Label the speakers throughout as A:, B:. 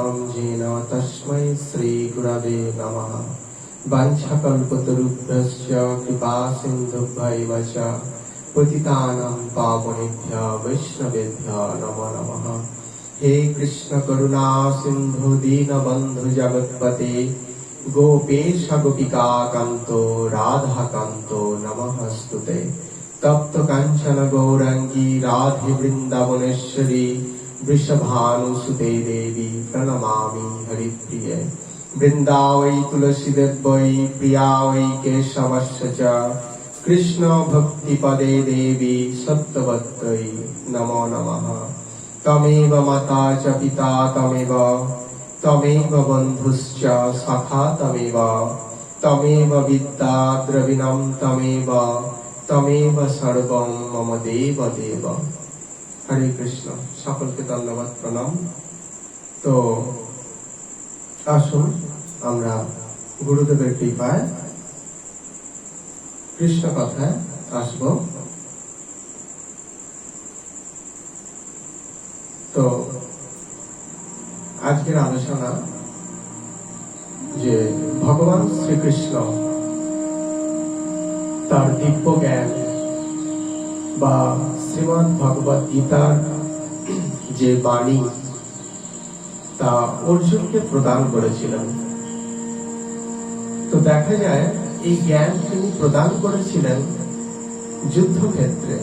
A: नाम येन तस्मै श्री गुरवे नमः। वाञ्छाकल्पतरुभ्यश्च कृपा सिन्धुभ्यैव च पतितानां पावनेभ्यो वैष्णवेभ्यो नमो नमः। हे कृष्ण करुणा सिन्धु दीनबन्धु जगत्पते गोपेश गोपिका कान्तो राधा कान्तो नमस्ते। तप्त कांचन गौरांगी राधे वृंदावनेश्वरी वृषभानुसुते देवी प्रणमामि हरिप्रिये। वृंदावै तुलसी देवै प्रिया वै केशवस्य च कृष्ण भक्ति पदे देवी सत्यवत्यै नमो नमः। तमेव माता च पिता तमेव बन्धुश्च सखा तमेव विद्या द्रविणं तमेव सर्वं मम देव देव। हरे कृष्ण। সকলকে ধন্যবাদ প্রণাম। তো আসুন আমরা গুরুদেবের কৃপায় কৃষ্ণ কথায় আসব। তো আজকের আলোচনা যে ভগবান শ্রীকৃষ্ণ তার দিব্য জ্ঞান বা শ্রীমদ্ ভগবদ গীতার যে বাণী তা অর্জুনকে প্রদান করেছিলেন। তো দেখা যায় এই জ্ঞান তিনি প্রদান করেছিলেন যুদ্ধক্ষেত্রে।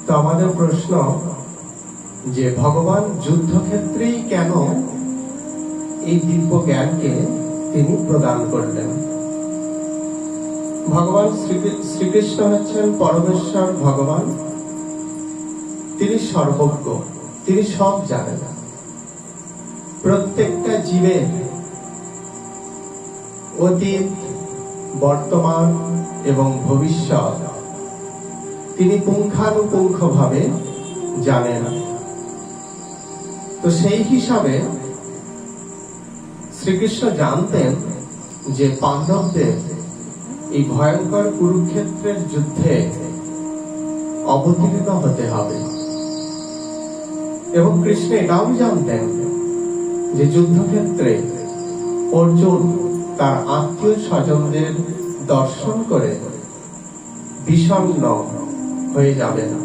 A: তো আমাদের প্রশ্ন যে ভগবান যুদ্ধক্ষেত্রেই কেন এই দিব্য জ্ঞানকে তিনি প্রদান করলেন? ভগবান শ্রীকৃষ্ণ হচ্ছেন পরমেশ্বর ভগবান। তিনি সর্বজ্ঞ, তিনি সব জানেন। প্রত্যেকটা জীবের অতীত, বর্তমান এবং ভবিষ্যৎ তিনি পুঙ্খানুপুঙ্খভাবে জানেন। তো সেই হিসাবে শ্রীকৃষ্ণ জানতেন যে পাণ্ডবদের এই ভয়ঙ্কর কুরুক্ষেত্রের যুদ্ধে অবতীর্ণ হতে হবে, এবং কৃষ্ণ এটাও জানতেন যে যুদ্ধক্ষেত্রে অর্জুন তার আত্মীয় স্বজনদের দর্শন করে বিষণ্ণ হয়ে যাবে না।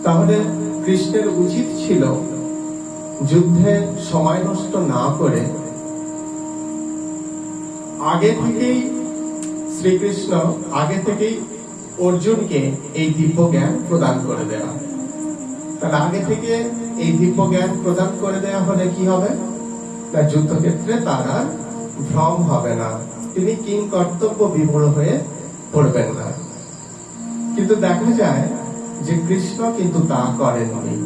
A: তাহলে কৃষ্ণের উচিত ছিল যুদ্ধে সময় নষ্ট না করে শ্রীকৃষ্ণ আগে থেকেই অর্জুনকে এই দিব্য জ্ঞান প্রদান করে দেওয়া। তাহলে আগে থেকে এই দিব্য জ্ঞান প্রদান করে দেওয়া হলে কি হবে? না, যুদ্ধক্ষেত্রে তার আর ভ্রম হবে না, তিনি কিং কর্তব্য বিমূঢ় হয়ে পড়বেন না। কিন্তু দেখা যায় যে কৃষ্ণ কিন্তু তা করেননি।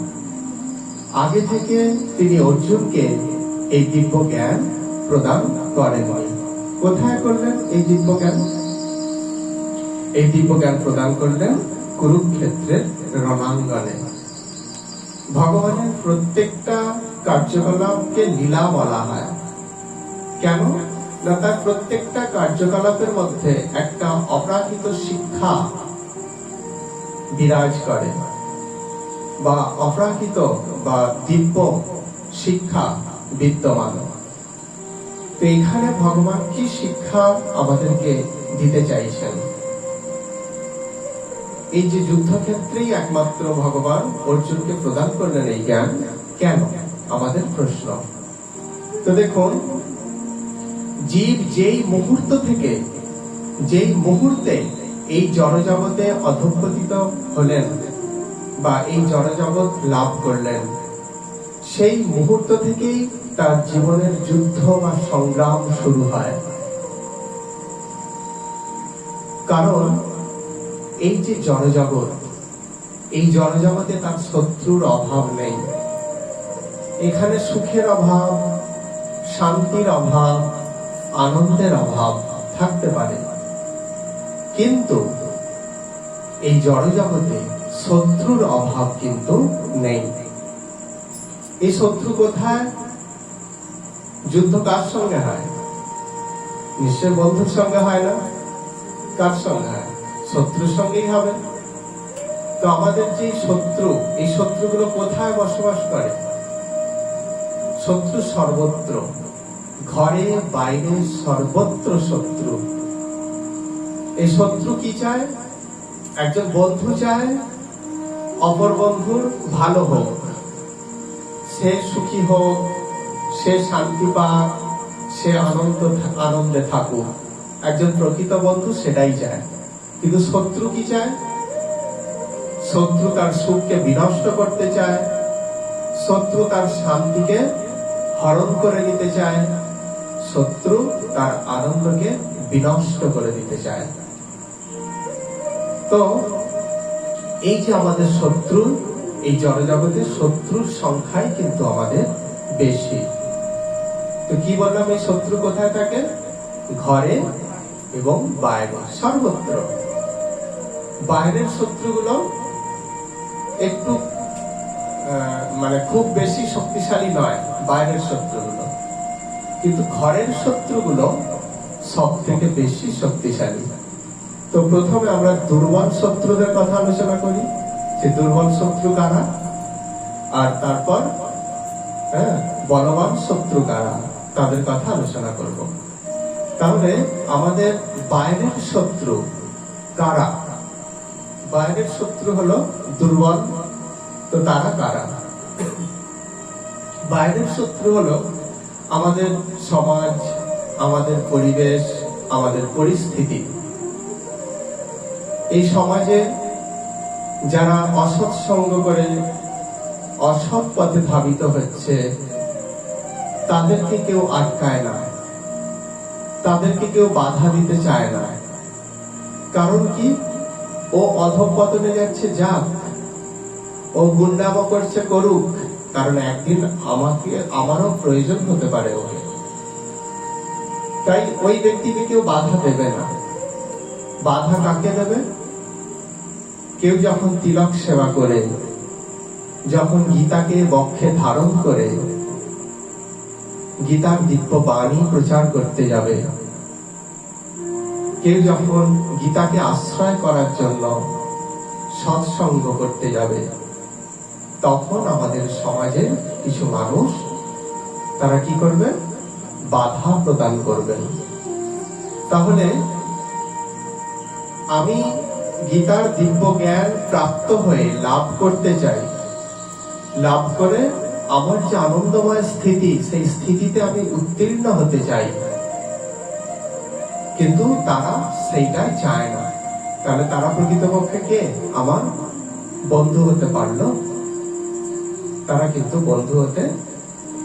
A: আগে থেকে তিনি অর্জুনকে এই দিব্য জ্ঞান প্রদান করেননি। কোথায় করলেন এই দিব্য জ্ঞান? এই দিব্য জ্ঞান প্রদান করলেন কুরুক্ষেত্রের রণাঙ্গনে। ভগবানের প্রত্যেকটা কার্যকলাপকে লীলা বলা হয়। কেন না, তার প্রত্যেকটা কার্যকলাপের মধ্যে একটা অপ্রাকৃত শিক্ষা বিরাজ করে, বা অপ্রাকৃত বা দিব্য শিক্ষা বিদ্যমান। তো এখানে ভগবান কি শিক্ষা আমাদেরকে দিতে চাইছেন? এই যে যুদ্ধক্ষেত্রেই একমাত্র ভগবান অর্জুনকে প্রদান করলেন এই জ্ঞান, কেন? আমাদের প্রশ্ন। তো দেখুন, জীব যেই মুহূর্তে এই জড়জগতে অধঃপতিত হলেন বা এই জড়জগৎ লাভ করলেন, সেই মুহূর্ত থেকেই তার জীবনের যুদ্ধ বা সংগ্রাম শুরু হয়। কারণ এই যে জড়জগৎ, এই জড়জগতে তার শত্রুর অভাব নেই। এখানে সুখের অভাব, শান্তির অভাব, আনন্দের অভাব থাকতে পারে, কিন্তু এই জড়জগতে শত্রুর অভাব কিন্তু নেই। এই শত্রু কোথায়? যুদ্ধ কার সঙ্গে হয়? নিশ্চয় বন্ধুর সঙ্গে হয় না। কার সঙ্গে হয়? শত্রুর সঙ্গেই হবে। তো আমাদের যে শত্রু, এই শত্রুগুলো কোথায় বসবাস করে? শত্রু সর্বত্র, ঘরে বাইরে সর্বত্র শত্রু। এই শত্রু কি চায়? একজন বন্ধু চায় অপর বন্ধুর ভালো হোক, সে সুখী হোক, সে শান্তি পাক, সে আনন্দে থাকুক। একজন প্রকৃত বন্ধু সেটাই চায়। কিন্তু শত্রু কি চায়? শত্রু তার সুখকে বিনষ্ট করতে চায়, শত্রু তার শান্তিকে হরণ করে নিতে চায়, শত্রু তার আনন্দকে বিনষ্ট করে দিতে চায়। তো এই যে আমাদের শত্রু, এই জড়জগতের শত্রুর সংখ্যাই কিন্তু আমাদের বেশি। তো কি বললাম, এই শত্রু কোথায় থাকে? ঘরে এবং বাইরে, সর্বত্র। বাইরের শত্রুগুলো একটু মানে খুব বেশি শক্তিশালী নয়, বাইরের শত্রুগুলো, কিন্তু ঘরের শত্রুগুলো সব থেকে বেশি শক্তিশালী। তো প্রথমে আমরা দুর্বল শত্রুদের কথা আলোচনা করি, যে দুর্বল শত্রু কারা, আর তারপর বলবান শত্রু কারা, তাদের কথা আলোচনা করব। তাহলে আমাদের বাইরের শত্রু কারা? বাইরের শত্রু হলো দুর্বল। তো তারা কারা? বাইরের শত্রু হলো আমাদের সমাজ, আমাদের পরিবেশ, আমাদের পরিস্থিতি। এই সমাজে যারা অসৎ সঙ্গ করে অসৎ পথে ধাবিত হচ্ছে, তাদেরকে কেউ আটকায় না, তাদেরকে কেউ বাধা দিতে চায় না। কারণ কি? ও অধঃপতনে যাচ্ছে, যাক, ও গুন্ডামো করছে, করুক, কারণ একদিন আমারও প্রয়োজন হতে পারে ওকে। তাই ওই ব্যক্তিকে কেউ বাধা দেবে না। বাধা কাকে দেবে? কেউ যখন তিলক সেবা করে, যখন গীতাকে বক্ষে ধারণ করে গীতার দিব্য বাণী প্রচার করতে যাবে, কেউ যখন গীতাকে আশ্রয় করার জন্য সৎসঙ্গ করতে যাবে, তখন আমাদের সমাজে কিছু মানুষ তারা কি করবে? বাধা প্রদান করবেন। তাহলে আমি গীতার দিব্য জ্ঞান প্রাপ্ত হয়ে লাভ করতে চাই, লাভ করে আমার যে আনন্দময় স্থিতি, সেই স্থিতিতে আমি উত্তীর্ণ হতে চাই, কিন্তু তারা সেইটা চায় না। তাহলে তারা প্রকৃতপক্ষে কে? আমার বন্ধু হতে পারলো? তারা কিন্তু বন্ধু হতে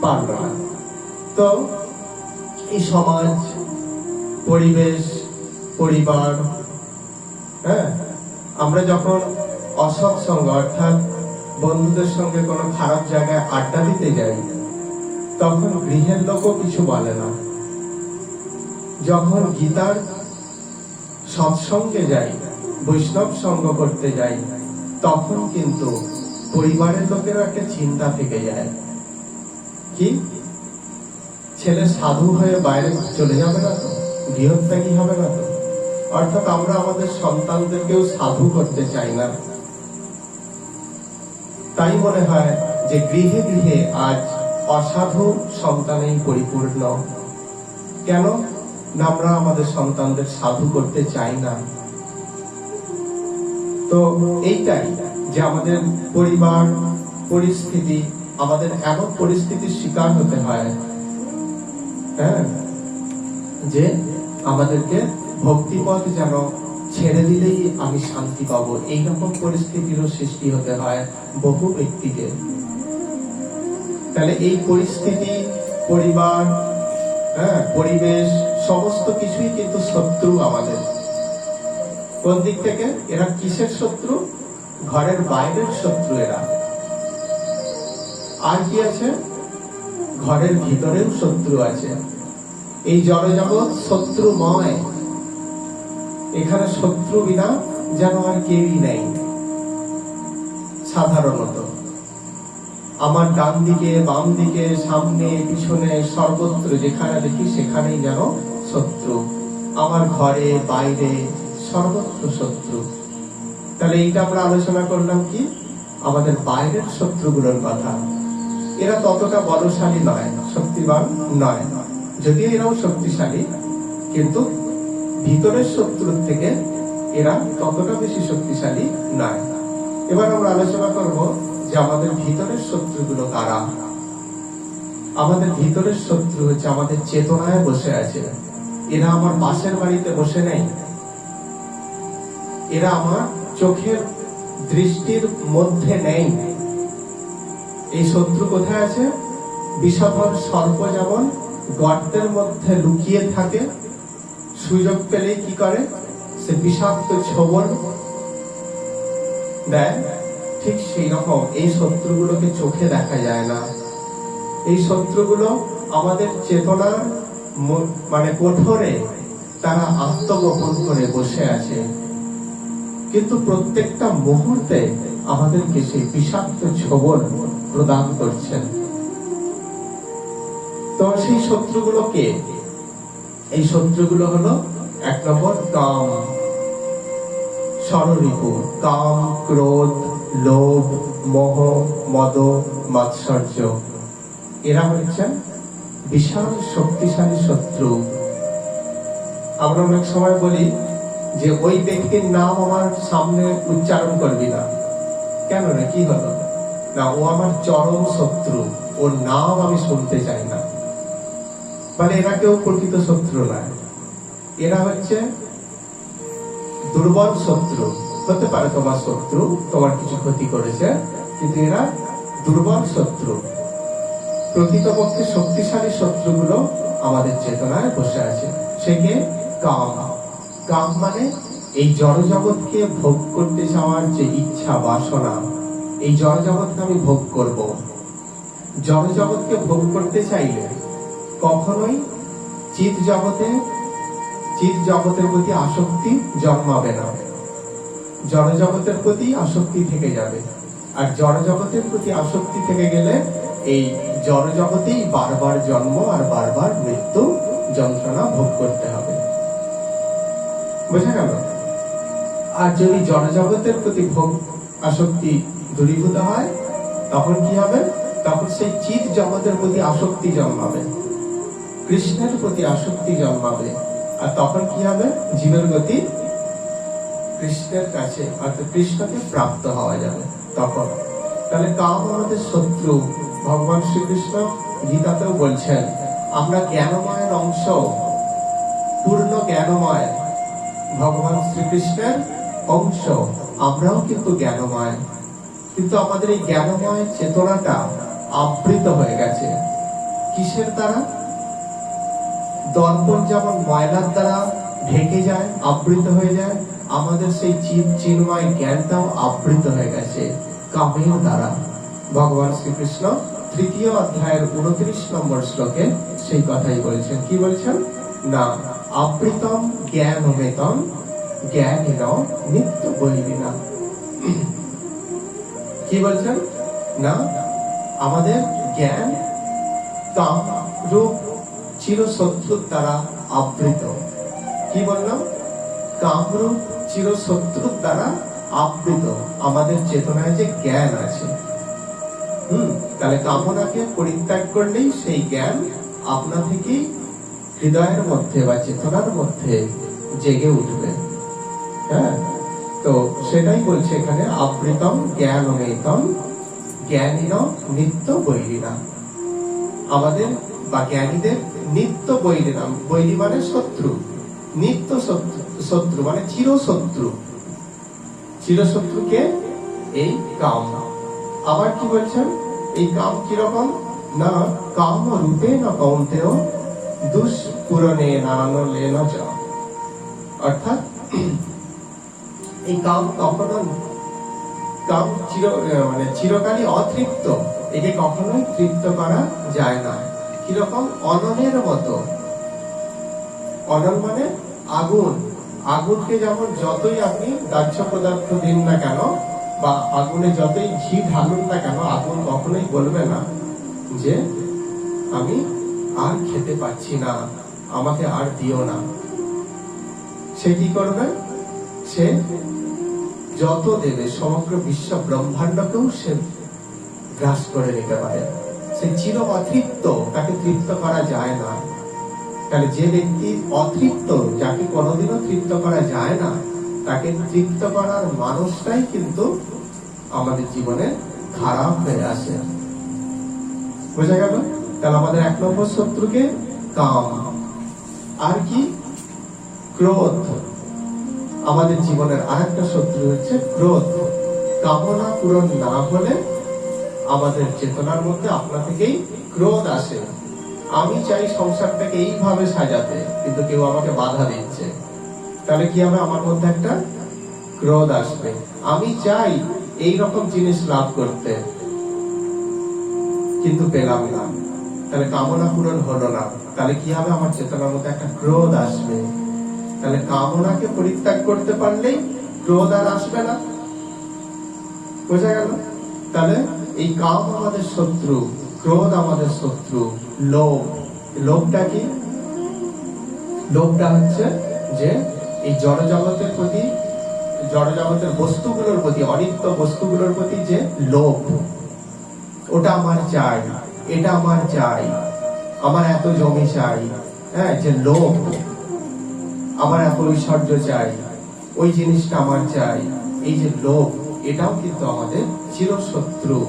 A: পারল না। তো এই সমাজ, পরিবেশ, পরিবার, আমরা যখন অসৎ সঙ্গ অর্থাৎ বন্ধুদের সঙ্গে কোনো খারাপ জায়গায় আড্ডা দিতে যাই, তখন গৃহের লোকও কিছু বলে না। যখন গীতার সৎসঙ্গে যাই, বৈষ্ণব সঙ্গ করতে যাই, তখন কিন্তু পরিবারের লোকেরও একটা চিন্তা থেকে যায়, কি ছেলে সাধু হয়ে বাইরে চলে যাবে না তো, গৃহত্যাগী হবে না তো। অর্থাৎ আমরা আমাদের সন্তানদেরকেও সাধু করতে চাই না। তাই মনে হয় যে গৃহে গৃহে আজ অসাধু সন্তানেই পরিপূর্ণ। কেন না আমরা আমাদের সন্তানদের সাধু করতে চাই না? তো এইটাই যে আমাদের পরিবার, পরিস্থিতি, আমাদের এমন পরিস্থিতির শিকার হতে হয় যে আমাদেরকে ভক্তিপথ যেন ছেড়ে দিলেই আমি শান্তি পাবো, এইরকম পরিস্থিতিরও সৃষ্টি হতে হয় বহু ব্যক্তিকে। তাহলে এই পরিস্থিতি, পরিবার, পরিবেশ, সমস্ত কিছুই কিন্তু শত্রু আমাদের। কোন দিক থেকে? এরা কিসের শত্রু? ঘরের বাইরের শত্রু এরা। আর কি আছে? ঘরের ভিতরেও শত্রু আছে। এই জড়জগৎ শত্রুময়। এখানে শত্রু বিনা যেন আর কেউই নেই। সাধারণত আমার ডান দিকে, বাম দিকে, সামনে, পিছনে, সর্বত্র যেখানে দেখি সেখানেই যেন শত্রু। আমার ঘরে, বাইরে, সর্বত্র শত্রু। তাহলে এইটা আমরা আলোচনা করলাম কি? আমাদের বাইরের শত্রুগুলোর কথা। এরা ততটা বলশালী নয়, শক্তিবান নয়। যদিও এরাও শক্তিশালী, কিন্তু ভিতরের শত্রুর থেকে এরা ততটা বেশি শক্তিশালী নয়। এবার আমরা আলোচনা করব যে আমাদের ভিতরের শত্রুগুলো কারা। আমাদের ভিতরের শত্রু হচ্ছে আমাদের চেতনায় বসে আছে। এরা আমার পাশের বাড়িতে বসে নেই, এরা আমার চোখের দৃষ্টির মধ্যে নেই। এই শত্রু কোথায় আছে? বিষধর সর্প যেমন গর্তের মধ্যে লুকিয়ে থাকে, সুযোগ পেলে কি করে? সে বিষাক্ত ছোবল দেয়। ঠিক সেই রকম এই শত্রুগুলোকে চোখে দেখা যায় না। এই শত্রুগুলো আমাদের চেতনার মানে কোঠরে তারা আত্মগোপন করে বসে আছে, কিন্তু প্রত্যেকটা মুহূর্তে আমাদেরকে সেই বিষাক্ত ছোবল প্রদান করছেন। তো সেই শত্রুগুলো কে? এই শত্রুগুলো হলো 1 নম্বর কাম, ষড়রিপু। কাম, ক্রোধ, লোভ, মোহ, মদ, মাৎসর্য, এরা হচ্ছেন বিশাল শক্তিশালী শত্রু। আমরা অনেক সময় বলি যে ওই ব্যক্তির নাম আমার সামনে উচ্চারণ করবি না। কেন রে, কি হলো? না, ও আমার চরম শত্রু, ওর নাম আমি শুনতে চাই না। মানে এরা কেউ প্রকৃত শত্রু নয়, এরা হচ্ছে দুর্বল শত্রু। হতে পারে তোমার শত্রু, তোমার কিছু ক্ষতি করেছে, কিন্তু এরা দুর্বল শত্রু। প্রকৃতপক্ষে শক্তিশালী শত্রুগুলো আমাদের চেতনায় বসে আছে। সে কে? কাম। কাম মানে এই জড়জগৎকে ভোগ করতে চাওয়ার যে ইচ্ছা, বাসনা। এই জড়জগৎকে আমি ভোগ করব। জড়জগৎকে ভোগ করতে চাইলে কখনোই চিৎ জগতের প্রতি আসক্তি জন্মাবে না। জড়জগতের প্রতি আসক্তি থেকে যাবে। আর জড়জগতের প্রতি আসক্তি থেকে গেলে এই জড়জগতেই বারবার জন্ম আর বারবার মৃত্যু যন্ত্রণা ভোগ করতে হবে। বোঝা গেল? আর যদি জড়জগতের প্রতি ভোগ আসক্তি দূরীভূত হয়, তখন কি হবে? তখন সেই চিৎ জগতের প্রতি আসক্তি জন্মাবে, কৃষ্ণের প্রতি আসক্তি জন্মাবে। আর তখন কি হবে? জীবের গতি কৃষ্ণের কাছে, অর্থাৎ কৃষ্ণকে প্রাপ্ত হওয়া যাবে তখন। তাহলে কাম আমাদের শত্রু। ভগবান শ্রীকৃষ্ণ গীতাতেও বলছেন আমরা জ্ঞানময়ের অংশ, পূর্ণ জ্ঞানময়। ভগবান শ্রীকৃষ্ণের অংশ, আমরাও কিন্তু জ্ঞানময়, কিন্তু আমাদের এই জ্ঞানময় চেতনাটা আবৃত হয়ে গেছে কিসের দ্বারা? দর্পণ যেমন ময়লার দ্বারা ঢেকে যায়, আবৃত হয়ে যায়, আমাদের সেই চিন্ময় জ্ঞানটাও আবৃত হয়ে গেছে কামের দ্বারা। ভগবান শ্রীকৃষ্ণ 3য় অধ্যায়ের 29 নম্বর শ্লোকে সেই কথাই বলেছেন। কি বলছেন? না, আবৃতম জ্ঞানমেতম জ্ঞানীন নিত্য বৈরিণা। কি বলছেন? না, আমাদের জ্ঞান কাম রূপ চিরশত্রুর দ্বারা আবৃত। কি বললাম? কামরূপ চিরশত্রুর দ্বারা আবৃত আমাদের চেতনায় যে জ্ঞান আছে। তাহলে কামনাকে পরিত্যাগ করলেই সেই জ্ঞান আপনা থেকেই হৃদয়ের মধ্যে বা চেতনার মধ্যে জেগে উঠবে। হ্যাঁ, তো সেটাই বলছে এখানে, আবৃতম জ্ঞানমেতম জ্ঞানীন নিত্য বৈরিণা। আমাদের বা জ্ঞানীদের নিত্য বৈরিণা, বৈরী মানে শত্রু, নিত্য শত্রু মানে চিরশত্রু। চিরশত্রুকে এই কাম। আবার কি বলছেন? এই কাম কিরকম? না, কাম রূপে না কৌন্তেয় দুষ্পূরণে নানলেন চ। অর্থাৎ এই কাম কখনো, কাম চিরকালই অতৃপ্ত, একে কখনোই তৃপ্ত করা যায় না। কিরকম? অননের মতো। অনন মানে আগুন। আগুনকে যেমন যতই আপনি দাহ্য পদার্থ দিন না কেন বা আগুনে যতই ঘি ঢালুন না কেন, আগুন কখনোই বলবে না যে আমি আর খেতে পাচ্ছি না, আমাকে আর দিও না। সে কি করবে? সে যত দেবে সমগ্র বিশ্ব ব্রহ্মাণ্ডকেও সে গ্রাস করে নিতে পারে। সে সে চির অতৃপ্ত, তাকে তৃপ্ত করা যায় না। তাহলে যে ব্যক্তি অতৃপ্ত, যাকে কোনোদিনও তৃপ্ত করা যায় না, তাকে তৃপ্ত করার মানুষটাই কিন্তু আমাদের জীবনে খারাপ হয়ে আসে। বোঝা গেল? তাহলে আমাদের 1 নম্বর শত্রুকে কাম। আর কি? ক্রোধ। আমাদের জীবনের আরেকটা শত্রু হচ্ছে ক্রোধ। কামনা পূরণ না হলে আমাদের চেতনার মধ্যে আপনা থেকেই ক্রোধ আসে। আমি চাই সংসারটাকে এইভাবে সাজাতে, কিন্তু কেউ আমাকে বাধা দিচ্ছে, তাহলে কি হবে? আমার মধ্যে একটা ক্রোধ আসবে। আমি চাই এই রকম জিনিস লাভ করতে, কিন্তু পেলাম না, তাহলে কামনা পূরণ হলো না, তাহলে কি হবে? আমার চেতনার মধ্যে একটা ক্রোধ আসবে। তাহলে কামনাকে পরিত্যাগ করতে পারলেই ক্রোধ আর আসবে না। বোঝা গেল? তাহলে এই কাম আমাদের শত্রু, ক্রোধ আমাদের শত্রু। লোভ, লোভটা কি? লোভটা হচ্ছে যে এই জড়জগতের প্রতি, জড়জগতের বস্তুগুলোর প্রতি, অনিত্য বস্তুগুলোর প্রতি যে লোভ, ওটা আমার চাই, এটা আমার চাই, আমার এত জমি চাই, হ্যাঁ, যে লোভ, আমার এত ঐশ্বর্য চাই, ওই জিনিসটা আমার চাই, এই যে লোভ, এটাও কিন্তু আমাদের চিরশত্রু।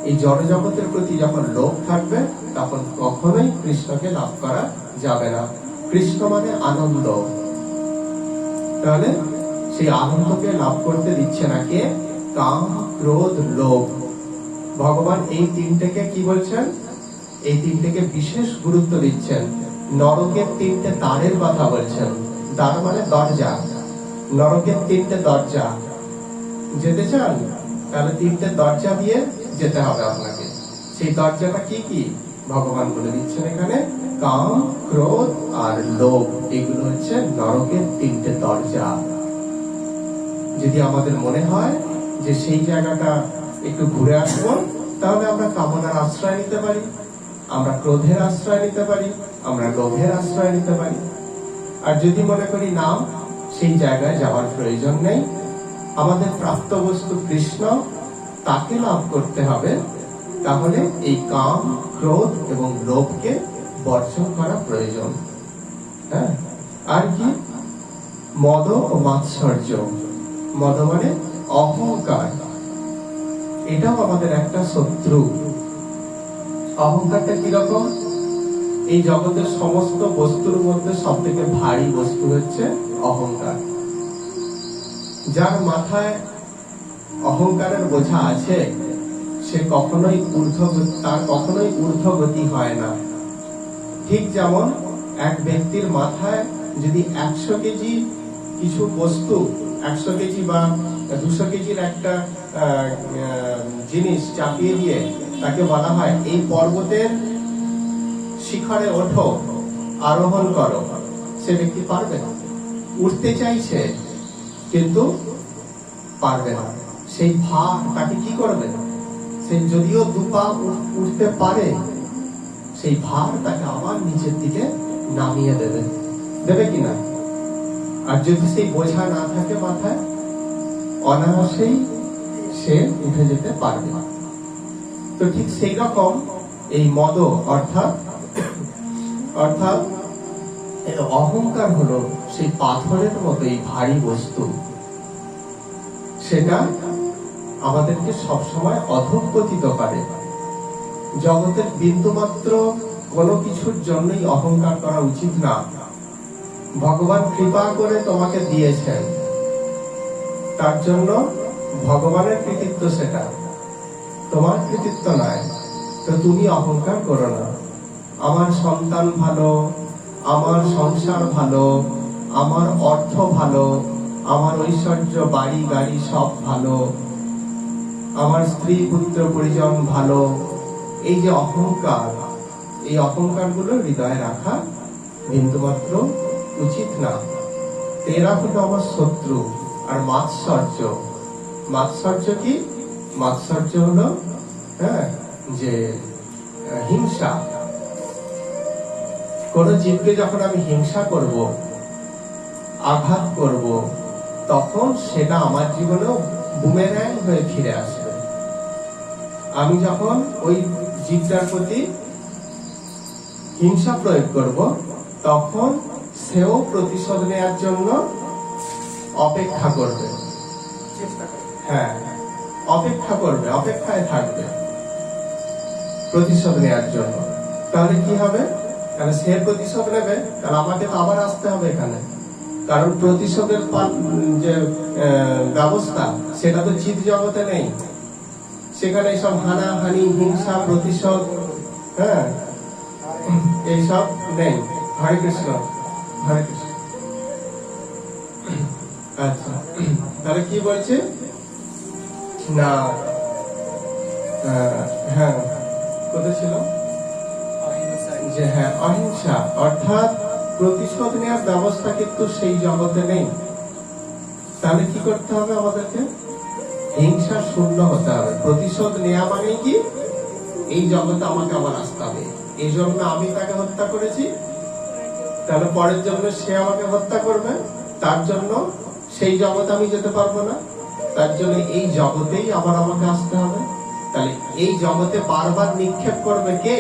A: এই জড়জগতের প্রতি যখন লোভ থাকবে, তখন কখনোই কৃষ্ণকে লাভ করা যাবে না। কৃষ্ণ মানে আনন্দ। তাহলে সেই আনন্দকে লাভ করতে দিচ্ছে না কে? কাম, ক্রোধ, লোভ। ভগবান এই তিনটেকে কি বলছেন? এই তিনটেকে বিশেষ গুরুত্ব দিচ্ছেন। নরকের 3টে দ্বারের কথা বলছেন। দ্বার মানে দরজা। নরকের 3টে দরজা। যেতে চান? তাহলে 3টে দরজা দিয়ে যেতে হবে আপনাকে। সেই দরজাটা কি কি ভগবান বলে দিচ্ছেন এখানে? কাম, ক্রোধ আর লোভ। এগুলো হচ্ছে নরকের 3টে দরজা। যদি আমাদের মনে হয় যে সেই জায়গাটা একটু ঘুরে আসবো, তাহলে আমরা কামনার আশ্রয় নিতে পারি, আমরা ক্রোধের আশ্রয় নিতে পারি, আমরা লোভের আশ্রয় নিতে পারি। আর যদি মনে করি না, সেই জায়গায় যাওয়ার প্রয়োজন নেই, আমাদের প্রাপ্ত বস্তু কৃষ্ণ, তাকে লাভ করতে হবে, তাহলে এই কাম, ক্রোধ এবং লোভকে বর্জন করা প্রয়োজন। হ্যাঁ, আর কি? মদ ও মাৎসর্য। মদ মানে অহংকার। এটাও আমাদের একটা শত্রু। অহংকারটা কিরকম? এই জগতের সমস্ত বস্তুর মধ্যে সব থেকে ভারী বস্তু হচ্ছে অহংকার। যার মাথায় অহংকারের বোঝা আছে, সে কখনোই তার কখনোই ঊর্ধ্বগতি হয় না। ঠিক যেমন এক ব্যক্তির মাথায় যদি 100 কেজি কিছু বস্তু, 100 কেজি বা 200 কেজির একটা জিনিস চাপিয়ে দিয়ে তাকে বলা হয় এই পর্বতের শিখরে ওঠো, আরোহণ করো, সে ব্যক্তি পারবে না। উঠতে চাইছে কিন্তু পারবে না। সেই ভার তাকে কি করবে? সে যদিও 2 পা উঠতে পারে, সেই ভার তাকে আবার নিচের দিকে নামিয়ে দেবে, দেবে কিনা? আর যদি সেই বোঝা না থাকে মাথায়, অনায়াসেই সে উঠে যেতে পারবে। তো ঠিক সেই রকম এই মদ অর্থাৎ অহংকার হলো সেই পাথরের মতো এই ভারী বস্তু। সেটা আমাদেরকে সবসময় অধঃপতিত করে। জগতের বিন্দুমাত্র কোনো কিছুর জন্যই অহংকার করা উচিত না। ভগবান কৃপা করে তোমাকে দিয়েছেন, তার জন্য ভগবানের কৃতিত্ব, সেটা তোমার কৃতিত্ব নয়। তো তুমি অহংকার করো না। আমার সন্তান ভালো, আমার সংসার ভালো, আমার অর্থ ভালো, আমার ঐশ্বর্য, বাড়ি গাড়ি সব ভালো, আমার স্ত্রী পুত্র পরিজন ভালো, এই যে অহংকার, এই অহংকারগুলো হৃদয়ে রাখা বিন্দুমাত্র উচিত না। এরা হলো আমার শত্রু। আর মাৎসর্য, মাৎসর্য কি? মাৎসর্য হলো যে হিংসা। কোন জীবকে যখন আমি হিংসা করব, আঘাত করব, তখন সেটা আমার জীবনেও বুমেরাং হয়ে ফিরে আসবে। আমি যখন ওই জীবটার প্রতি হিংসা প্রয়োগ করব, তখন সেও প্রতিশোধ নেওয়ার জন্য অপেক্ষা করবে। হ্যাঁ, অপেক্ষা করবে, অপেক্ষায় থাকবে প্রতিশোধ নেওয়ার জন্য। তাহলে কি হবে? কারণ সে প্রতিশোধ নেবে, তাহলে আমাকে তো আবার আসতে হবে এখানে। কারণ প্রতিশোধের যে ব্যবস্থা, সেটা তো চিৎ জগতে নেই। সেখানে সব হানাহানি, হিংসা, প্রতিশোধ, হ্যাঁ, এইসব নেই। হরে কৃষ্ণ, হরে কৃষ্ণ। আচ্ছা, তাহলে কি বলছে না? হ্যাঁ, কোথায় ছিল যে হ্যাঁ, অহিংসা অর্থাৎ প্রতিশোধ নেওয়ার ব্যবস্থা কিন্তু সেই জগতে নেই। তাহলে কি করতে হবে? আমাদেরকে হিংসা শূন্য হতে হবে। প্রতিশোধ নেওয়া মানে কি? এই জগতে আমাকে আবার আসতে হবে। এই জন্য আমি তাকে হত্যা করেছি, তাহলে পরের জন্য সে আমাকে হত্যা করবে, তার জন্য সেই জগতে আমি যেতে পারবো না, তার জন্য এই জগতেই আবার আমাকে আসতে হবে। তাহলে এই জগতে বারবার নিক্ষেপ করবে কে?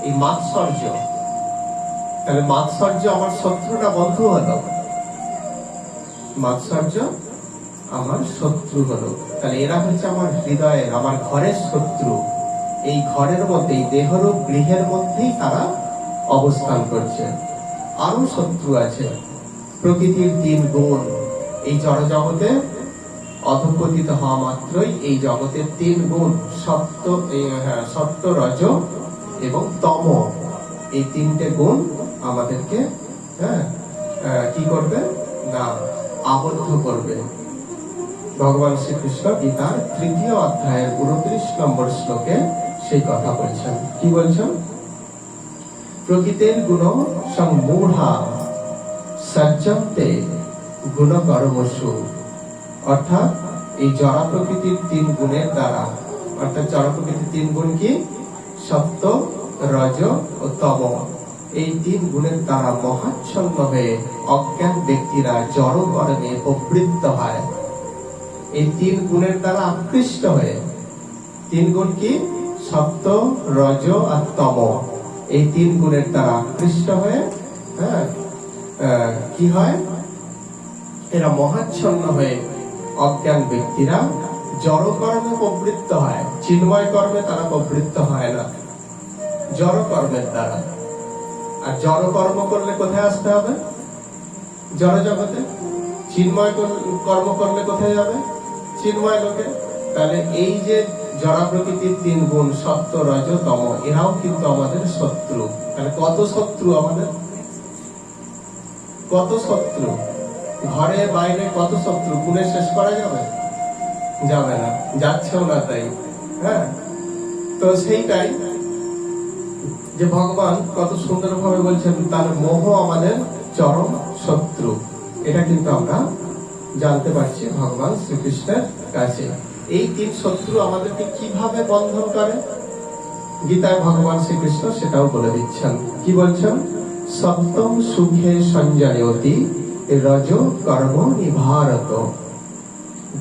A: এই মাৎসর্য। তাহলে মাৎসর্য আমার শত্রু না বন্ধু হলো? মাৎসর্য আমার শত্রু হলো। তাহলে এরা হচ্ছে আমার হৃদয়ের, আমার ঘরের শত্রু। এই ঘরের মধ্যে, এই দেহরূপ গৃহের মধ্যেই তারা অবস্থান করছে। আরো শত্রু আছে, প্রকৃতির 3 গুণ। এই জড়জগতে অধঃপতিত হওয়া মাত্রই এই জগতের 3 গুণ, সত্য, রজ এবং তম, এই 3টে গুণ আমাদেরকে কি করবে না? আবদ্ধ করবে। ভগবান শ্রীকৃষ্ণ গীতার 3য় অধ্যায়ের 29 নম্বর শ্লোকে সেই কথা বলছেন। কি বলছেন? প্রকৃতির গুণ সম্মূঢ়া সজ্জন্তে গুণকর্মসু। অর্থাৎ এই জড় প্রকৃতির 3 গুণের দ্বারা, অর্থাৎ জড় প্রকৃতির 3 গুণ কি? সত্য, রজ ও তম। এই 3 গুণের দ্বারা মহাচ্ছন্ন হয়ে অজ্ঞান ব্যক্তিরা জড় কর্মে প্রবৃত্ত হয়। এই 3 গুণের দ্বারা আকৃষ্ট হয়ে, 3 গুণ কি? সত্য, রজ আর তম। এই 3 গুণের দ্বারা আকৃষ্ট হয়ে কি হয়? এরা মহাচ্ছন্ন হয়ে অজ্ঞান ব্যক্তিরা জড় কর্মে প্রবৃত্ত হয়। চিন্ময় কর্মে তারা প্রবৃত্ত হয় না, জড় কর্মের দ্বারা। আর জড় কর্ম করলে কোথায় আসতে হবে? জড় জগতে। চিন্ময় কর্ম করলে কোথায় যাবে? চিন্ময় লোকে। তাহলে এই যে জড় প্রকৃতির 3 গুণ, সত্য, রজ, তম, এরাও কিন্তু আমাদের শত্রু। তাহলে কত শত্রু আমাদের? কত শত্রু! ঘরে বাইরে কত শত্রু! গুণে শেষ করা যাবে? যাবে না, যাচ্ছেও না। তাই হ্যাঁ, তো সেইটাই যে ভগবান কত সুন্দরভাবে বলছেন, তার মোহ আমাদের চরম শত্রু। এটা কিন্তু আমরা জানতে পারছি ভগবান শ্রীকৃষ্ণের কাছে। এই 3 শত্রু আমাদেরকে কিভাবে বন্ধন করে, গীতায় ভগবান শ্রীকৃষ্ণ সেটাও বলে দিচ্ছেন। কি বলছেন? সপ্তম সুখে সঞ্জয়তি রজ কর্ম নিভারত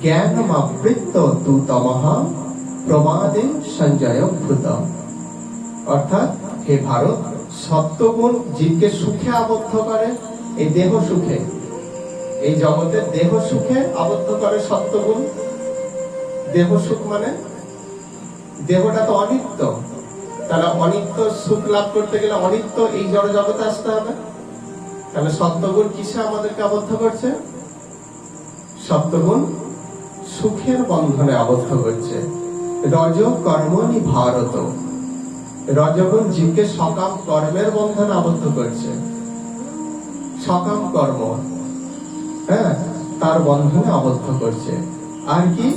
A: জ্ঞানমাবৃত্ত তু তমঃ প্রমাদে সঞ্জয় ভূত। অর্থাৎ হে ভারত, সত্যগুণ জীবকে সুখে আবদ্ধ করে, এই দেহ সুখে, এই জগতের দেহ সুখে আবদ্ধ করে সত্যগুণ। দেহ সুখ মানে দেহটা তো অনিত্য, তাহলে অনিত্য সুখ লাভ করতে গেলে অনিত্য এই জড় জগতে আসতে হবে। তাহলে সত্যগুণ কিসে আমাদেরকে আবদ্ধ করছে? সত্যগুণ সুখের বন্ধনে আবদ্ধ করছে। রজ কর্মণি ভারত, রজগুণ জীবকে সকাম কর্মের বন্ধনে আবদ্ধ করছে। সকাম কর্ম তার বন্ধনে আবদ্ধ করছে। আর কি?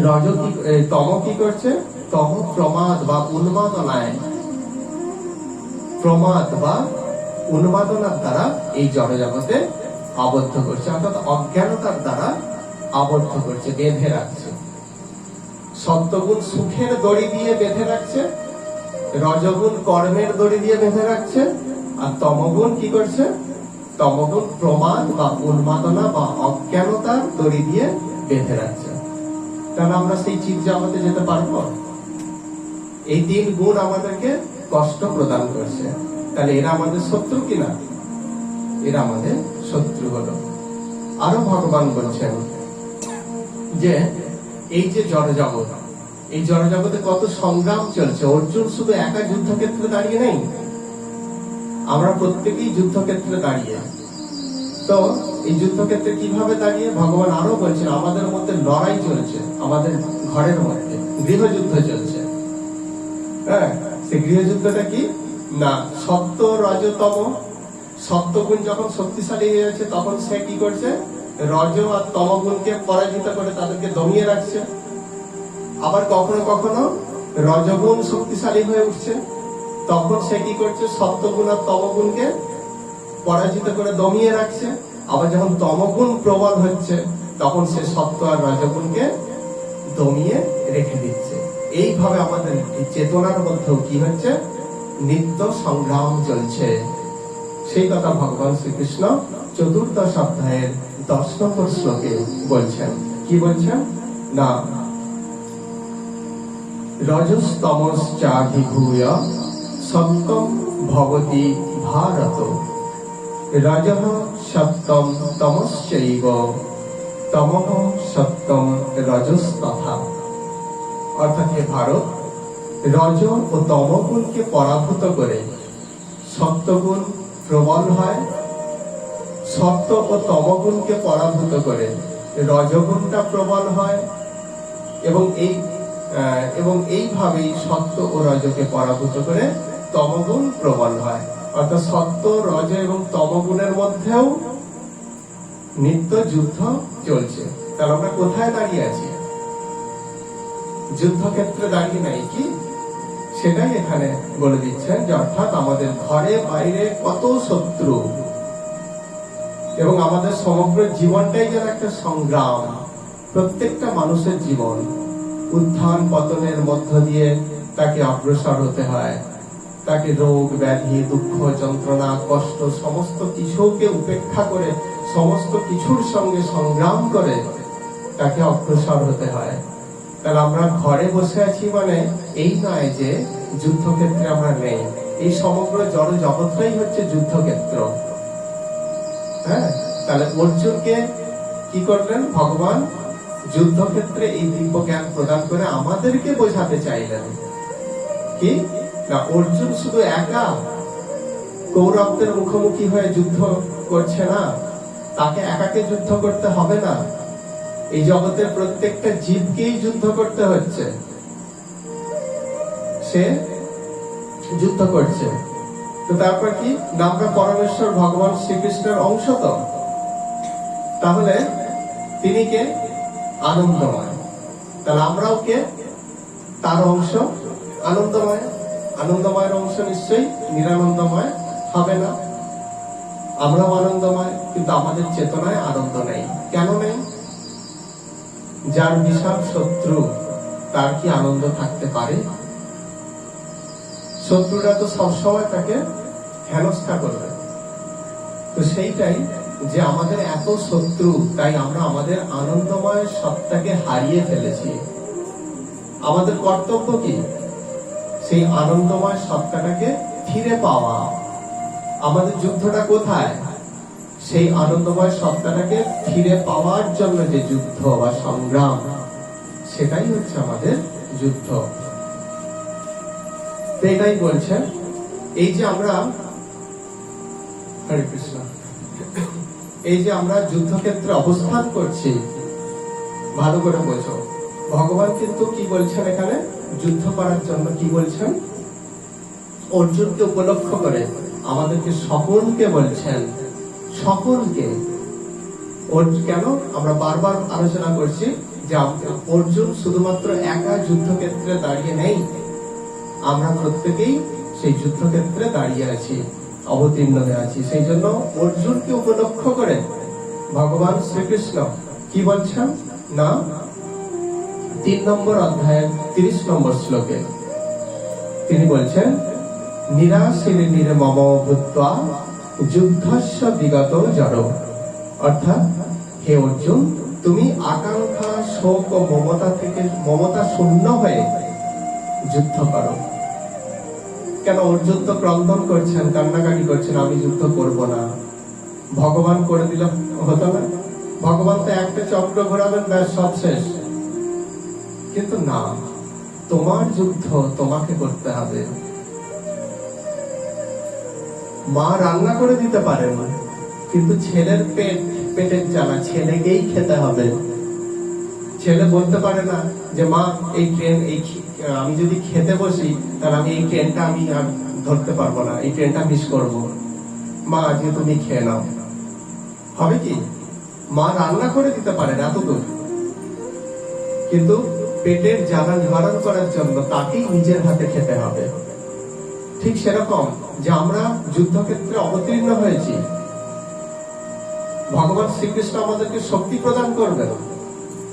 A: রজ কি, তম কি করছে? তম প্রমাদ বা উন্মাদনায়, প্রমাদ বা উন্মাদনার দ্বারা এই জড় জগতে আবদ্ধ করছে, অর্থাৎ অজ্ঞানতার দ্বারা আবদ্ধ করছে, বেঁধে রাখছে। সত্যগুণ সুখের দড়ি দিয়ে বেঁধে রাখছে, রজগুণ কর্মের দড়ি দিয়ে বেঁধে রাখছে, আর তমগুণ কি করছে? তমগুণ প্রমাদ বা উন্মাদনা বা অজ্ঞানতার দড়ি দিয়ে বেঁধে রাখছে। তাহলে আমরা সেই চিৎ জগতে যেতে পারবো? এই 3 গুণ আমাদেরকে কষ্ট প্রদান করছে। তাহলে এরা আমাদের শত্রু কিনা? এরা আমাদের শত্রু হলো। আরো ভগবান বলছেন যে এই যে জড়জগৎ, এই জড়জগতে কত সংগ্রাম চলছে। অর্জুন শুধু একা যুদ্ধক্ষেত্রে দাঁড়িয়ে নেই, আমরা প্রত্যেকেই যুদ্ধক্ষেত্রে দাঁড়িয়ে। তো এই যুদ্ধক্ষেত্রে কিভাবে দাঁড়িয়ে? ভগবান আরো বলছেন আমাদের মধ্যে লড়াই চলছে, আমাদের ঘরের মধ্যে গৃহযুদ্ধ চলছে। হ্যাঁ, সেই গৃহযুদ্ধটা কি না, সত্য রজতম, সত্যগুণ যখন শক্তিশালী হয়ে যাচ্ছে তখন সে কি করছে? রজ আর তমগুণকে পরাজিত করে তাদেরকে দমিয়ে রাখছে। আবার কখনো কখনো রজগুণ শক্তিশালী হয়ে উঠছে, তখন সে কি করছে? সত্যগুণ আর তমগুণকে পরাজিত করে দমিয়ে রাখছে। আবার যখন তমগুণ প্রবল হচ্ছে তখন সে সত্য আর রজগুণকে দমিয়ে রেখে দিচ্ছে। এইভাবে আমাদের চেতনার মধ্যেও কি হচ্ছে? নিত্য সংগ্রাম চলছে। সেই কথা ভগবান শ্রীকৃষ্ণ ৪র্দশ অধ্যায়ের 10 নম্বর শ্লোকে বলছেন। কি বলছেন না, রজস্তমশ্চাধিভূয় সত্যম ভবতি ভারত, রজঃ সত্যম তমশ্চৈব তমঃ সত্যম রজস্তথা। অর্থাৎ হে ভারত, রজ ও তমগুণকে পরাভূত করে সত্যগুণ প্রবল হয়, সত্য ও তমগুণকে পরাভূত করে রজগুণটা প্রবল হয়, এবং এইভাবেই সত্য ও রজকে পরাভূত করে তমগুণ প্রবল হয়। অর্থাৎ সত্য, রজ এবং তমগুণের মধ্যেও নিত্য যুদ্ধ চলছে। তাহলে আমরা কোথায় দাঁড়িয়ে আছি? যুদ্ধক্ষেত্রে দাঁড়িয়ে নাই কি? সেটাই এখানে বলে দিচ্ছেন যে অর্থাৎ আমাদের ঘরে বাইরে কত শত্রু, এবং আমাদের সমগ্র জীবনটাই যেন একটা সংগ্রাম। প্রত্যেকটা মানুষের জীবন উত্থান পতনের মধ্য দিয়ে তাকে অগ্রসর হতে হয়। তাকে রোগ ব্যাধি, দুঃখ, যন্ত্রণা, কষ্ট সমস্ত কিছুকে উপেক্ষা করে, সমস্ত কিছুর সঙ্গে সংগ্রাম করে তাকে অগ্রসর হতে হয়। তাহলে আমরা ঘরে বসে আছি মানে এই নয় যে যুদ্ধক্ষেত্রে আমরা নেই। এই সমগ্র জড় জগৎটাই হচ্ছে যুদ্ধক্ষেত্র। হ্যাঁ, তাহলে অর্জুনকে কি করলেন ভগবান? যুদ্ধক্ষেত্রে এই দিব্য জ্ঞান প্রদান করে আমাদেরকে বোঝাতে চাইলেন কি না, অর্জুন শুধু একা কৌরবদের মুখোমুখি হয়ে যুদ্ধ করছে না, তাকে একাকে যুদ্ধ করতে হবে না। এই জগতের প্রত্যেকটা জীবকেই যুদ্ধ করতে হচ্ছে। সে যুদ্ধ করছে, তো তারপর কি না, আমরা পরমেশ্বর ভগবান শ্রীকৃষ্ণের অংশ। তো তাহলে তিনি কে? আনন্দময়। তাহলে আমরাও কে? তার অংশ, আনন্দময়। আনন্দময়ের অংশ নিশ্চয়ই নিরানন্দময় হবে না। আমরাও আনন্দময়, কিন্তু আমাদের চেতনায় আনন্দ নেই। কেন নেই? যার বিশাল শত্রু তার কি আনন্দ থাকতে পারে? শত্রুরা তো সবসময় তাকে হেনস্থা করবে। তো সেইটাই যে আমাদের এত শত্রু, তাই আমরা আমাদের আনন্দময় সত্তাকে হারিয়ে ফেলেছি। আমাদের কর্তব্য কি? সেই আনন্দময় সত্তাটাকে ফিরে পাওয়া। আমাদের যুদ্ধটা কোথায়? সেই আনন্দময় সত্তাটাকে ফিরে পাওয়ার জন্য যে যুদ্ধ বা সংগ্রাম, সেটাই হচ্ছে আমাদের যুদ্ধ। এটাই বলছেন, এই যে আমরা, হরে কৃষ্ণ, এই যে আমরা যুদ্ধক্ষেত্রে অবস্থান করছি, ভালো করে বোঝো। ভগবান কিন্তু কি বলছেন এখানে? যুদ্ধ করার জন্য কি বলছেন? অর্জুনকে উপলক্ষ করে আমাদেরকে সকলকে বলছেন, সকলকে। কেন? আমরা বারবার আলোচনা করছি যে অর্জুন শুধুমাত্র একা যুদ্ধক্ষেত্রে দাঁড়িয়ে নেই, আমরা প্রত্যেকেই সেই যুদ্ধক্ষেত্রে দাঁড়িয়ে আছি, অবতীর্ণ হয়ে আছি। সেই জন্য অর্জুনকে উপলক্ষ করে ভগবান শ্রীকৃষ্ণ কি বলছেন না, 3 নম্বর অধ্যায়ের 30 নম্বর শ্লোকে তিনি বলছেন, নিরাশির নির্মম ভূত্বা যুদ্ধস্য বিগত জড়। অর্থাৎ হে যুদ্ধ করো। কেন অর্জুন তো ক্রন্দন করছেন, কান্নাকাটি করছেন, আমি যুদ্ধ করব না। ভগবান করে দিল হতো না? ভগবান তো একটা চক্র ঘোরাবেন, ব্যাস সব শেষ। কিন্তু না, তোমার যুদ্ধ তোমাকে করতে হবে। মা রান্না করে দিতে পারে না, কিন্তু ছেলের পেটের জ্বালা ছেলেকেই খেতে হবে। ছেলে বলতে পারে না যে মা এই ট্রেন আমি যদি খেতে বসি তাহলে আমি এই ট্রেনটা আমি আর ধরতে পারবো না, এই ট্রেনটা মিস করব। মা আজকে তুমি খেয়ে নাও, হবে কি? মা রান্না করে দিতে পারে না এতদূর, কিন্তু পেটের জ্বালা নিবারণ করার জন্য তাকেই নিজের হাতে খেতে হবে। ঠিক সেরকম যে আমরা যুদ্ধক্ষেত্রে অবতীর্ণ হয়েছি, ভগবান শ্রীকৃষ্ণ আমাদেরকে শক্তি প্রদান করবেন,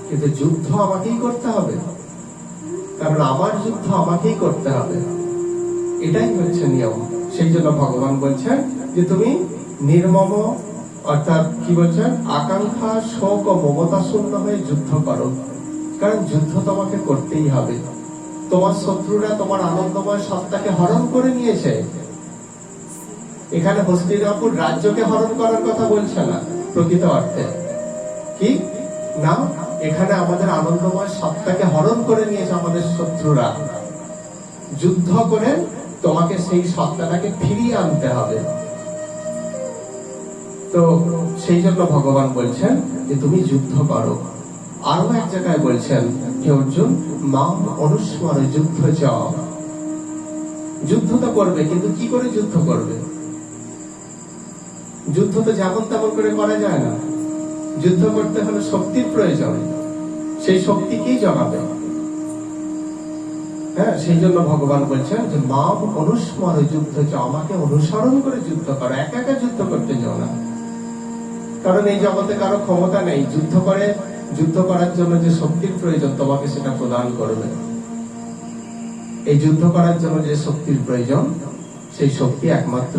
A: কিন্তু যুদ্ধ আমাকেই করতে হবে, কারণ আমার যুদ্ধ আমাকেই করতে হবে। এটাই হচ্ছে নিয়ম। সেই জন্য ভগবান বলছেন যে তুমি নির্মম, অর্থাৎ কি বলছেন, আকাঙ্ক্ষা, শোক ও মমতা শূন্য হয়ে যুদ্ধ করো, কারণ যুদ্ধ তোমাকে করতেই হবে। তোমার শত্রুরা তোমার আনন্দময় সত্তাকে হরণ করে নিয়েছে। এখানে হস্তিনাপুর রাজ্যকে হরণ করার কথা বলছে না প্রকৃত অর্থে, কি না, এখানে আমাদের আনন্দময় সত্তাকে হরণ করে নিয়েছে আমাদের শত্রুরা। যুদ্ধ করে তোমাকে সেই সত্তাটাকে ফিরিয়ে আনতে হবে। তো সেই জন্য ভগবান বলছেন যে তুমি যুদ্ধ করো। আরো এক জায়গায় বলছেন যে অর্জুন, মাম অনুস্মর যুদ্ধ চ। যুদ্ধ তো করবে, কিন্তু কি করে যুদ্ধ করবে? যুদ্ধ তো যেমন তেমন করে করা যায় না। যুদ্ধ করতে হলে শক্তির প্রয়োজন, সেই শক্তিকেই জগাবে। হ্যাঁ, সেই জন্য ভগবান বলছেন যে মাম অনুস্মর যুদ্ধ চ, আমাকে অনুসরণ করে যুদ্ধ করো, একা একা যুদ্ধ করতে যাও না। কারণ এই জগতে কারো ক্ষমতা নেই যুদ্ধ করার জন্য যে শক্তির প্রয়োজন তোমাকে সেটা প্রদান করবে। এই যুদ্ধ করার জন্য যে শক্তির প্রয়োজন, সেই শক্তি একমাত্র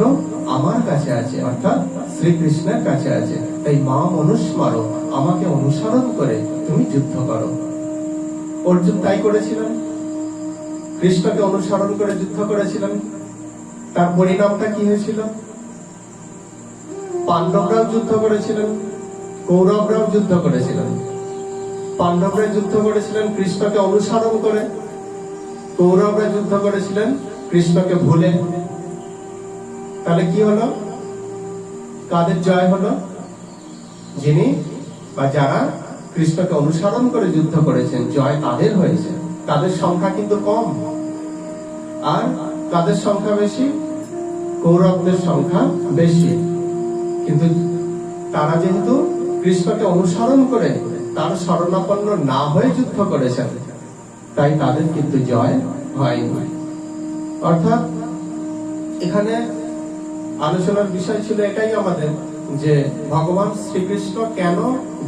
A: আমার কাছে আছে, অর্থাৎ শ্রীকৃষ্ণের কাছে আছে। তাই মাম অনুস্মর, আমাকে অনুসরণ করে তুমি যুদ্ধ করো। অর্জুন তাই করেছিলেন, কৃষ্ণকে অনুসরণ করে যুদ্ধ করেছিলেন। তার পরিণামটা কি হয়েছিল? পাণ্ডবরাও যুদ্ধ করেছিলেন, কৌরবরাও যুদ্ধ করেছিলেন। পাণ্ডবরা যুদ্ধ করেছিলেন কৃষ্ণকে অনুসরণ করে, কৌরবরা যুদ্ধ করেছিলেন কৃষ্ণকে ভুলে। তাহলে কি হলো? কাদের জয় হলো? যিনি বা যারা কৃষ্ণকে অনুসরণ করে যুদ্ধ করেছেন, জয় তাদের হয়েছে। তাদের সংখ্যা কিন্তু কম, আর তাদের সংখ্যা বেশি, কৌরবদের সংখ্যা বেশি। কিন্তু তারা যেহেতু কৃষ্ণকে অনুসরণ করে তার শরণাপন্ন না হয়ে যুদ্ধ করেছেন, তাই তাদের কিন্তু জয় হয়নি। অর্থাৎ এখানে আলোচনার বিষয় ছিল এটাই আমাদের, যে ভগবান শ্রীকৃষ্ণ কেন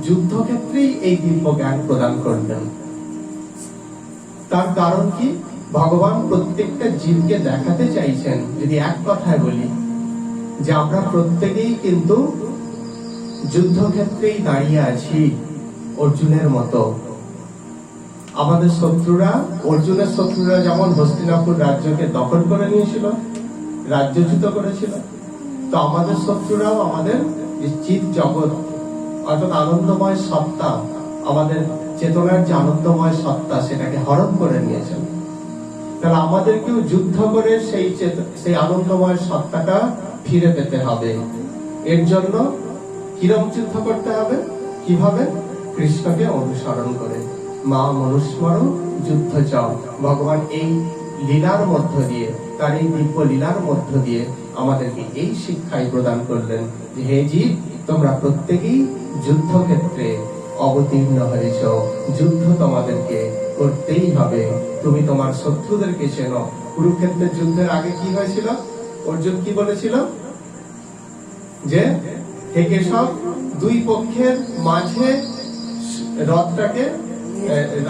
A: যুদ্ধক্ষেত্রেই এই দিব্য জ্ঞান প্রদান করলেন। তার কারণ কি? ভগবান প্রত্যেকটা জীবকে দেখাতে চাইছেন, যদি এক কথায় বলি, যে আমরা প্রত্যেকেই কিন্তু যুদ্ধক্ষেত্রেই দাঁড়িয়ে আছি অর্জুনের মতো। আমাদের শত্রুরা, অর্জুনের শত্রুরা যেমন হস্তিনাপুর রাজ্যকে দখল করে নিয়েছিল, রাজ্যচ্যুত করেছিল, তো আমাদের শত্রুরাও আমাদের চিৎ জগৎ, অর্থাৎ আনন্দময় সত্তা, আমাদের চেতনার যে আনন্দময় সত্তা, সেটাকে হরণ করে নিয়েছেন। তাহলে আমাদেরকেও যুদ্ধ করে সেই আনন্দময় সত্তাটা ফিরে পেতে হবে। এর জন্য কিরম যুদ্ধ করতে হবে? কিভাবে? কৃষ্ণকে অনুসরণ করে। মা অনুস্মর যুদ্ধ চাও। ভগবান এই লীলার মধ্য দিয়ে, তার এই দিব্য লীলার মধ্য দিয়ে আমাদেরকে এই শিক্ষাই প্রদান করলেন যে হে জীব, তোমরা প্রত্যেকেই যুদ্ধক্ষেত্রে অবতীর্ণ হয়েছ, যুদ্ধ তোমাদেরকে করতেই হবে। তুমি তোমার শত্রুদেরকে চেনো। কুরুক্ষেত্রের যুদ্ধের আগে কি হয়েছিল? অর্জুন কি বলেছিল? যে হে কেশব, দুই পক্ষের মাঝে রথটাকে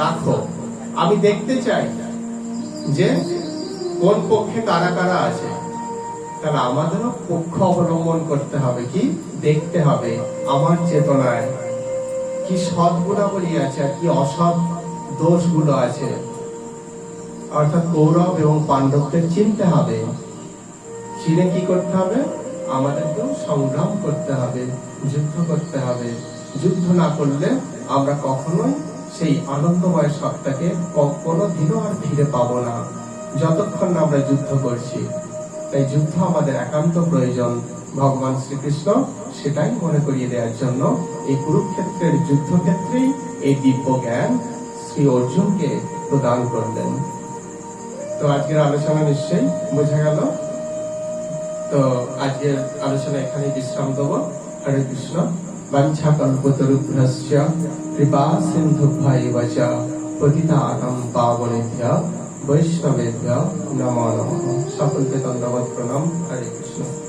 A: রাখো, আমি দেখতে চাই যে কোন পক্ষে কারা কারা আছে। তাহলে আমাদেরও পক্ষ অবলম্বন করতে হবে, কি দেখতে হবে আমার চেতনায় কি সৎ গুণাবলী আছে আর কি অসৎ দোষগুলো আছে। অর্থাৎ কৌরব এবং পাণ্ডবদের চিনতে হবে। চিনে কি করতে হবে? আমাদেরকেও সংগ্রাম করতে হবে, যুদ্ধ করতে হবে। যুদ্ধ না করলে আমরা কখনোই সেই আনন্দময় সত্তাকে কোনোদিনও আর ফিরে পাবো না, যতক্ষণ না আমরা যুদ্ধ করছি। তাই যুদ্ধ আমাদের একান্ত প্রয়োজন। ভগবান শ্রীকৃষ্ণ সেটাই মনে করিয়ে দেওয়ার জন্য এই কুরুক্ষেত্রের যুদ্ধক্ষেত্রেই এই দিব্য জ্ঞান শ্রী অর্জুনকে প্রদান করলেন। তো আজকের আলোচনা নিশ্চয়ই বোঝা গেল। তো আজকের আলোচনা এখানে বিশ্রাম দেব। হরে কৃষ্ণ। বাঞ্ছা কল্পতরুভ্যশ্চ কৃপা সিন্ধুভ্যেব চ পতিতানাং পাবনেভ্যো বৈষ্ণবেভ্যো নমো নমঃ। সকলকে দণ্ডবত প্রণাম। হরে কৃষ্ণ।